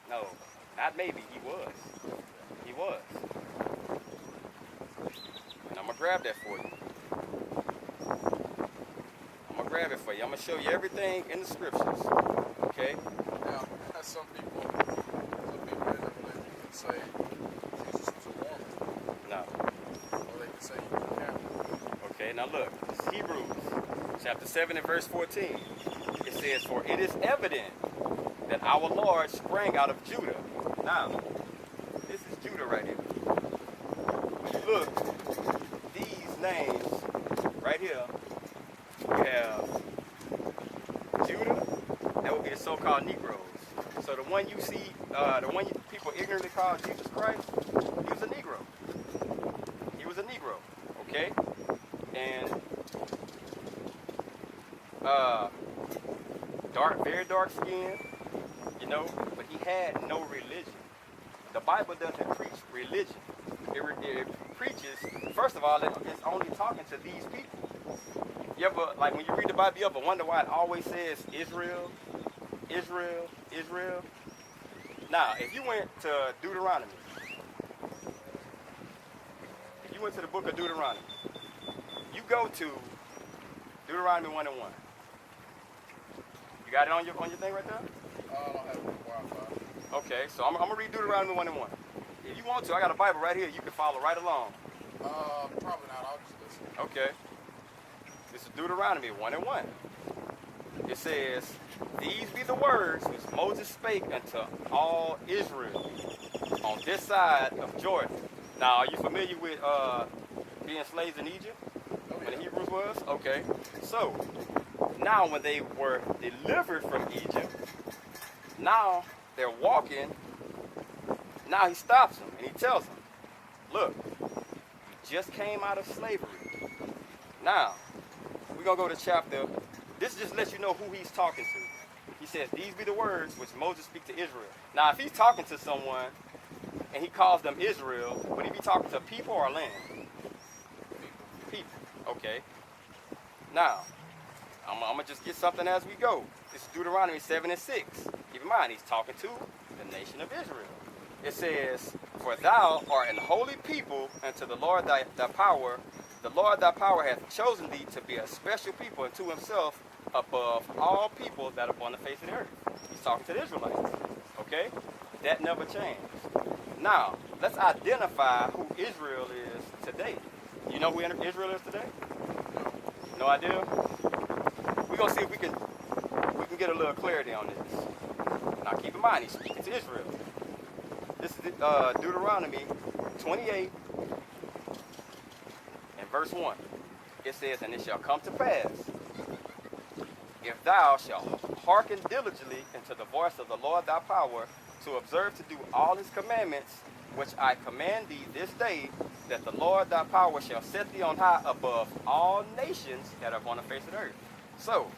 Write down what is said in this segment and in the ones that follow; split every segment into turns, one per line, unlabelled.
No, not maybe. He was. He was. And I'm going to grab that for you. I'm going to grab it for you. I'm going to show you everything in the scriptures. Okay?
Now, some people in the religion can say Jesus was a woman.
No.
Or they can say he was a Catholic.
Okay, now look. This is Hebrews chapter 7 and verse 14. It says, "For it is evident that our Lord sprang out of Judah." Now, this is Judah right here. When you look, these names right here, you have Judah, that would be the so-called Negroes. So the one you see, people ignorantly call Jesus Christ, he was a Negro. He was a Negro, okay? And very dark skin, you know, but he had no religion. The Bible doesn't preach religion. It preaches, first of all, it's only talking to these people. You ever, like when you read the Bible, you ever wonder why it always says Israel, Israel, Israel? Now, if you went to Deuteronomy, if you went to the book of Deuteronomy, you go to Deuteronomy 1 and 1. You got it on your thing right there?
I don't have Wi-Fi.
Okay, so I'm going to read Deuteronomy 1 and 1. If you want to, I got a Bible right here. You can follow right along.
Probably not. I'll just listen.
Okay. This is Deuteronomy 1 and 1. It says, "These be the words which Moses spake unto all Israel on this side of Jordan." Now, are you familiar with being slaves in Egypt? When the Hebrews was? Okay. So, now when they were delivered from Egypt, now they're walking. Now he stops them and he tells them, "Look, you just came out of slavery. Now, we're going to go to chapter, this just lets you know who he's talking to. He says, "These be the words which Moses speak to Israel." Now, if he's talking to someone and he calls them Israel, would he be talking to people or land? People. Okay. Now, I'm going to just get something as we go. This is Deuteronomy 7 and 6. Keep in mind, he's talking to the nation of Israel. It says, "For thou art an holy people unto the Lord thy power. The Lord thy power hath chosen thee to be a special people unto himself above all people that are upon the face of the earth." He's talking to the Israelites. Okay? That never changed. Now, let's identify who Israel is today. You know who Israel is today? No idea? We're going to see if we can get a little clarity on this. Now, keep in mind, he's speaking to Israel. This is Deuteronomy 28 and verse 1. It says, "And it shall come to pass, if thou shalt hearken diligently unto the voice of the Lord thy power, to observe to do all his commandments, which I command thee this day, that the Lord thy power shall set thee on high above all nations that are upon the face of the earth." So,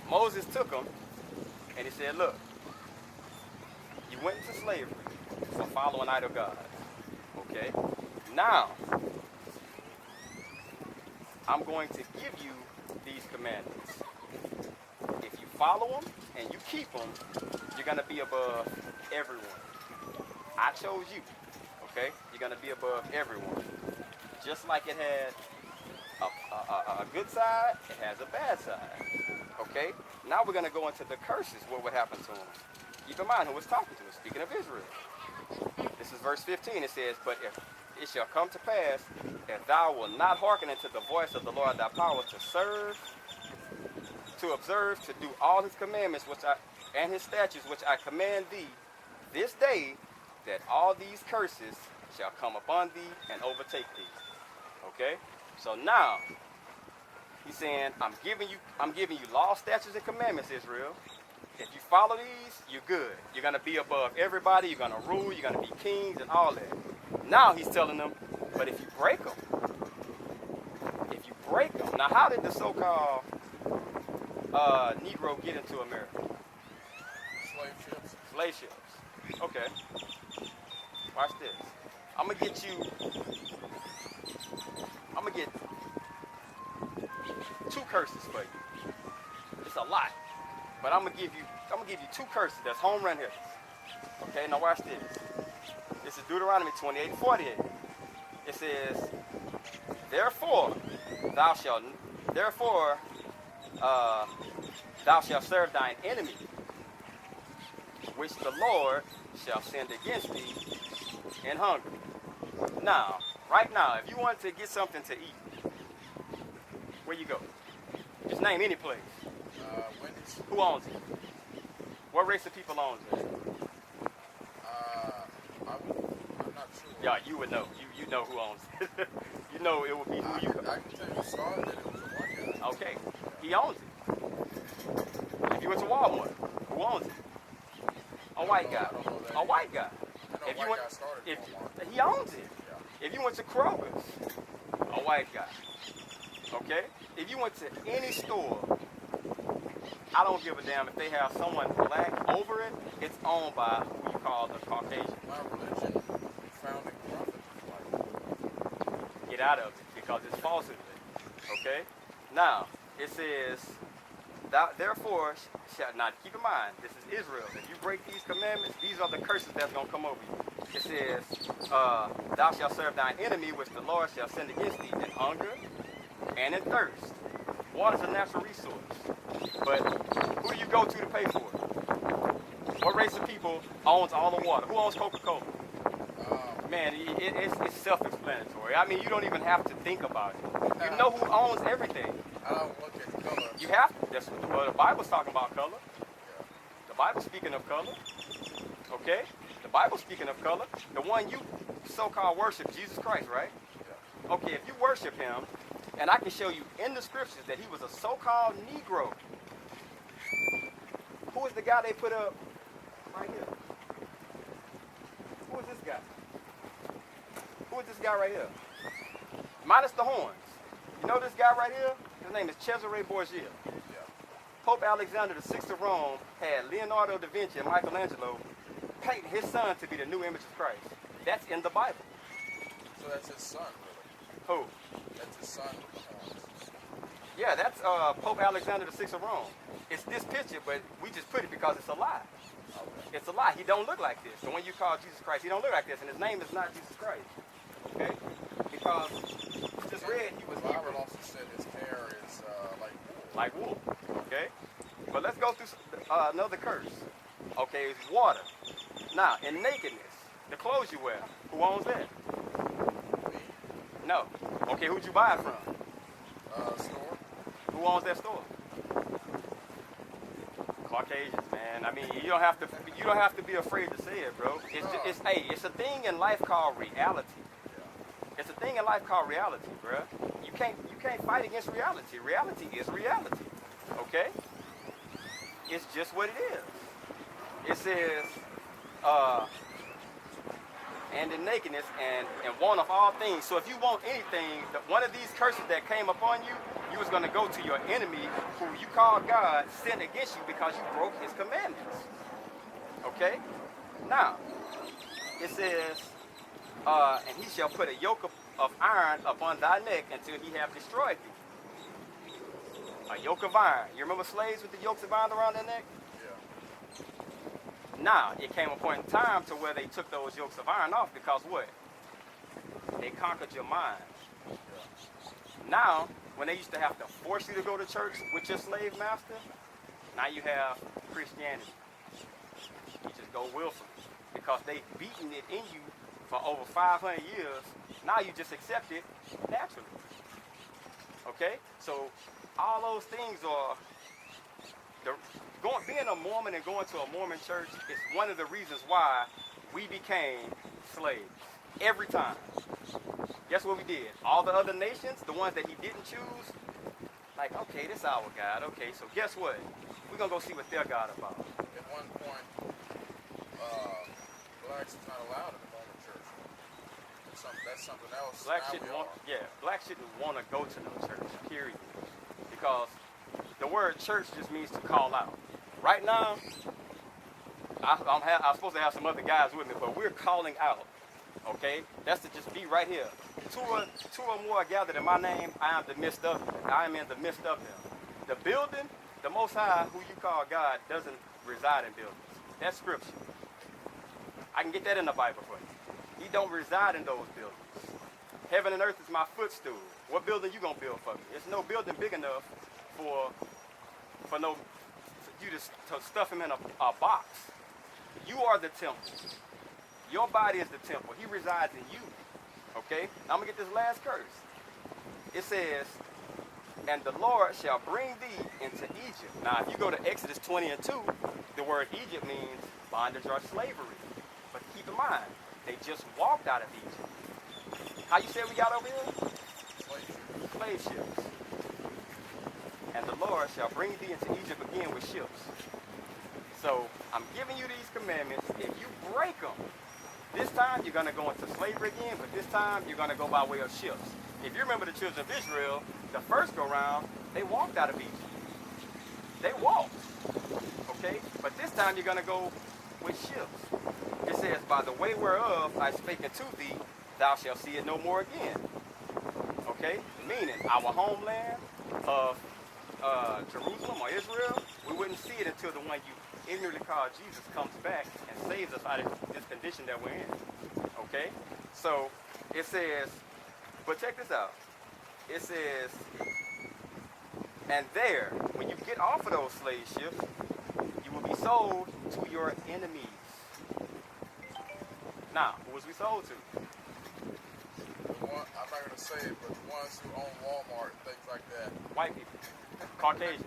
Moses took them, and he said, "Look, you went into slavery for following idol gods. Okay? Now, I'm going to give you these commandments. If you follow them and you keep them, you're going to be above everyone. I chose you. Okay? You're going to be above everyone. Just like it had a good side, it has a bad side. Okay? Now we're going to go into the curses, what would happen to them. Keep in mind who was talking to us, speaking of Israel. This is verse 15. It says, "But if it shall come to pass, if thou wilt not hearken unto the voice of the Lord thy power to serve, to observe, to do all his commandments and his statutes which I command thee this day, that all these curses shall come upon thee and overtake thee." Okay? So now, he's saying, I'm giving you law, statutes, and commandments, Israel. If you follow these, you're good. You're going to be above everybody. You're going to rule. You're going to be kings and all that. Now he's telling them, but if you break them, now how did the so-called Negro get into America? Slave ships. Okay. Watch this. I'm going to get 2 curses for you. It's a lot. But I'm gonna give you 2 curses that's home run hitters. Okay, now watch this. This is Deuteronomy 28:48. It says, Therefore, thou shalt, therefore, thou shalt serve thine enemy, which the Lord shall send against thee in hunger. Now, right now, if you want to get something to eat, where you go? Just name any place.
Wendy's.
Who owns it? What race of people owns it?
I'm not sure.
Yeah, you would know. You know who owns it. You know it would be who you.
I can tell you started that it was a white guy.
Okay, he owns it. If you went to Walmart, who owns it? A white guy.
I don't know that
A white guy.
I know
If you
white
went,
guy started
if
Walmart.
he owns it.
Yeah.
If you went to Kroger's, a white guy. Okay? If you went to any store, I don't give a damn if they have someone black over it, it's owned by who you call the Caucasian.
My religion, founding prophet was white.
Get out of it because it's falsehood. Okay? Now, it says, Thou, therefore, shall not, keep in mind, this is Israel. If you break these commandments, these are the curses that's going to come over you. It says, thou shalt serve thine enemy, which the Lord shall send against thee in hunger and in thirst. Water is a natural resource. But who do you go to pay for it? What race of people owns all the water? Who owns Coca-Cola? Man, it's self-explanatory. I mean, you don't even have to think about it. You know who owns everything.
I don't look at color.
You have to. That's what the Bible's talking about color.
Yeah.
The Bible's speaking of color. Okay? The Bible's speaking of color. The one you so-called worship, Jesus Christ, right?
Yeah.
Okay, if you worship him, and I can show you in the scriptures that he was a so-called Negro. Who is the guy they put up right here? Who is this guy? Who is this guy right here? Minus the horns. You know this guy right here? His name is Cesare Borgia.
Yeah.
Pope Alexander VI of Rome had Leonardo da Vinci and Michelangelo paint his son to be the new image of Christ. That's in the Bible.
So that's his son, really.
Who?
That's his son.
Yeah, that's Pope Alexander VI of Rome. It's this picture, but we just put it because it's a lie.
Okay.
It's a lie. He don't look like this. The one you call Jesus Christ, he don't look like this, and his name is not Jesus Christ. Okay? Because you just read he was
The Bible
Hebrew.
also said his hair is wool.
Like wool. Okay? But let's go through another curse. Okay, it's water. Now, in nakedness, the clothes you wear, who owns that?
Me,
No. Okay, who'd you buy it from?
store.
Who owns that store? Caucasians, man. I mean, you don't have to be afraid to say it, bro. It's a thing in life called reality.
Yeah.
It's a thing in life called reality, bro. You can't fight against reality. Reality is reality. Okay? It's just what it is. It says, and in nakedness and want of all things. So if you want anything, one of these curses that came upon you, you was going to go to your enemy, who you call God, sin against you because you broke his commandments. Okay? Now, it says, and he shall put a yoke of iron upon thy neck until he have destroyed thee. A yoke of iron. You remember slaves with the yokes of iron around their neck?
Yeah.
Now, it came a point in time to where they took those yokes of iron off because what? They conquered your mind. Now, when they used to have to force you to go to church with your slave master, now you have Christianity. You just go willfully because they've beaten it in you for over 500 years. Now you just accept it naturally. Okay? So all those things are, being a Mormon and going to a Mormon church is one of the reasons why we became slaves. Every time. Guess what we did? All the other nations, the ones that he didn't choose, like, okay, this our God. Okay, so guess what? We're going to go see what their God about.
At one point, blacks is not allowed in the Mormon church. That's something else.
Blacks shouldn't want to go to no church, period. Because the word church just means to call out. Right now, I'm supposed to have some other guys with me, but we're calling out. Okay? That's to just be right here. Two or more are gathered in my name, I am in the midst of them. The building, the Most High, who you call God, doesn't reside in buildings. That's scripture. I can get that in the Bible for you. He don't reside in those buildings. Heaven and earth is my footstool. What building you gonna build for me? There's no building big enough for you to stuff him in a box. You are the temple. Your body is the temple. He resides in you. Okay? Now I'm gonna get this last curse. It says, and the Lord shall bring thee into Egypt. Now, if you go to Exodus 20:2, the word Egypt means bondage or slavery. But keep in mind, they just walked out of Egypt. How you say we got over here? Slave ships. And the Lord shall bring thee into Egypt again with ships. So, I'm giving you these commandments. If you break them, this time you're going to go into slavery again, but this time you're going to go by way of ships. If you remember the children of Israel, the first go round, they walked out of Egypt. They walked. Okay? But this time you're going to go with ships. It says, by the way whereof I spake unto thee, thou shalt see it no more again. Okay? Meaning, our homeland of Jerusalem or Israel, we wouldn't see it until the one you ignorantly call Jesus comes back and saves us out of this condition that we're in. Okay? So, it says, but check this out. It says, and there, when you get off of those slave ships, you will be sold to your enemies. Now, who was we sold to?
I'm not going to say it, but the ones who own Walmart and things like that.
White people. Caucasians.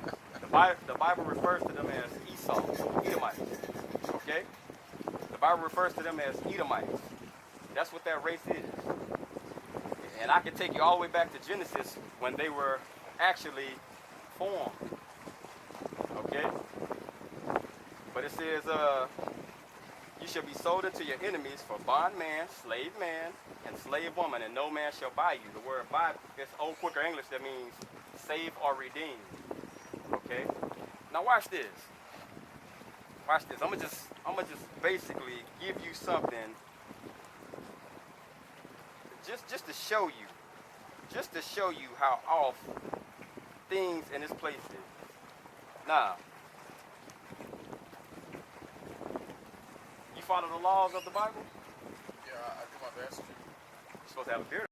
The Bible refers to them as Esau, Edomites. Okay? The Bible refers to them as Edomites. That's what that race is. And I can take you all the way back to Genesis when they were actually formed. Okay? But it says, you shall be sold unto your enemies for bondman, slave man, and slave woman, and no man shall buy you. The word buy is old quicker English that means save or redeem. Okay? Now watch this. Watch this. I'm gonna just basically give you something just to show you. Just to show you how off things in this place is. Now, you follow the laws of the Bible?
Yeah, I do my best.
You're supposed to have a beard.